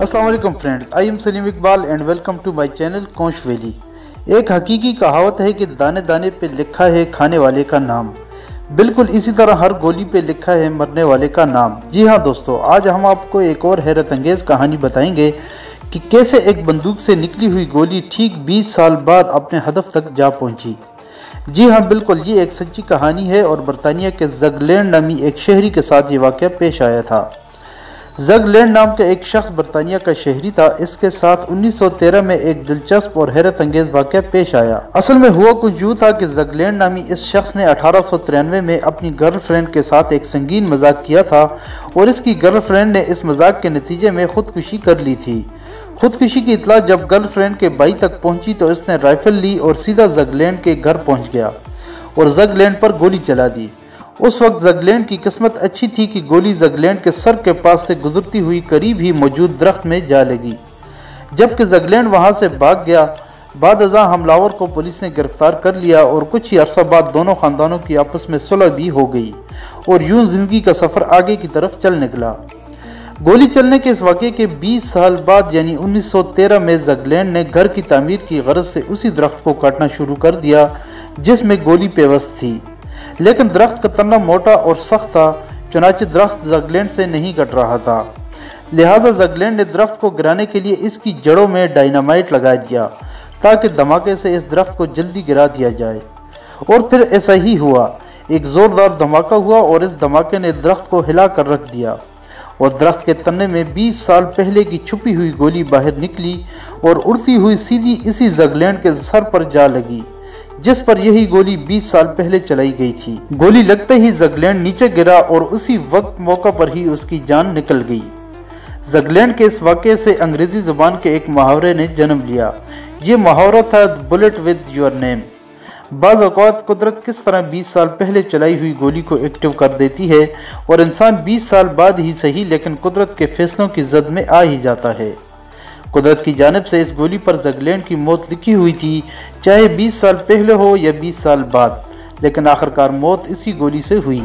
अस्सलाम वालेकुम friends, I am Salim Iqbal and welcome to my channel Kosh Valley. एक हकीकी कहावत है कि दाने दाने पे लिखा है खाने वाले का नाम। बिल्कुल इसी तरह हर गोली पे लिखा है मरने वाले का नाम। जी हाँ दोस्तों, आज हम आपको एक और हैरत अंगेज़ कहानी बताएंगे कि कैसे एक बंदूक से निकली हुई गोली ठीक 20 साल बाद अपने हदफ तक जा पहुंची। जी हाँ बिल्कुल, ये एक सच्ची कहानी है और बरतानिया के ज़गलैंड नामी एक शहरी के साथ ये वाक़या पेश आया था। ज़गलैंड नाम का एक शख्स बरतानिया का शहरी था। इसके साथ 1913 में एक दिलचस्प और हैरत अंगेज़ वाक़या पेश आया। असल में हुआ कुछ यूँ था कि ज़गलैंड नामी इस शख्स ने 1893 में अपनी गर्लफ्रेंड के साथ एक संगीन मजाक किया था और इसकी गर्लफ्रेंड ने इस मजाक के नतीजे में खुदकुशी कर ली थी। खुदकुशी की इतला जब गर्लफ्रेंड के भाई तक पहुंची तो इसने राइफल ली और सीधा ज़गलैंड के घर पहुंच गया और ज़गलैंड पर गोली चला दी। उस वक्त ज़गलैंड की किस्मत अच्छी थी कि गोली ज़गलैंड के सर के पास से गुजरती हुई करीब ही मौजूद दरख्त में जा लगी। जबकि ज़गलैंड वहां से भाग गया। बाद अज़ां हमलावर को पुलिस ने गिरफ्तार कर लिया और कुछ ही अरसा बाद दोनों ख़ानदानों की आपस में सुलह भी हो गई और यूं जिंदगी का सफ़र आगे की तरफ चल निकला। गोली चलने के इस वाक़े के 20 साल बाद यानी 1913 में ज़गलैंड ने घर की तामीर की गरज से उसी दरख्त को काटना शुरू कर दिया जिसमें गोली पेवस्त थी। लेकिन दरख्त का तना मोटा और सख्त था, चुनाचे दरख्त ज़गलैंड से नहीं कट रहा था। लिहाजा ज़गलैंड ने दरख्त को गिराने के लिए इसकी जड़ों में डायनामाइट लगा दिया ताकि धमाके से इस दरख्त को जल्दी गिरा दिया जाए। और फिर ऐसा ही हुआ। एक ज़ोरदार धमाका हुआ और इस धमाके ने दरख्त को हिला कर रख दिया और दरख्त के तने में 20 साल पहले की छुपी हुई गोली बाहर निकली और उड़ती हुई सीधी इसी ज़गलैंड के सर पर जा लगी जिस पर यही गोली 20 साल पहले चलाई गई थी। गोली लगते ही ज़गलैंड नीचे गिरा और उसी वक्त मौका पर ही उसकी जान निकल गई। ज़गलैंड के इस वाक़े से अंग्रेज़ी ज़ुबान के एक मुहावरे ने जन्म लिया। ये मुहावरा था बुलेट विद योर नेम। बाज़ औक़ात कुदरत किस तरह 20 साल पहले चलाई हुई गोली को एक्टिव कर देती है और इंसान 20 साल बाद ही सही लेकिन कुदरत के फैसलों की जद में आ ही जाता है। कुदरत की जानिब से इस गोली पर ज़गलैंड की मौत लिखी हुई थी, चाहे 20 साल पहले हो या 20 साल बाद, लेकिन आखिरकार मौत इसी गोली से हुई।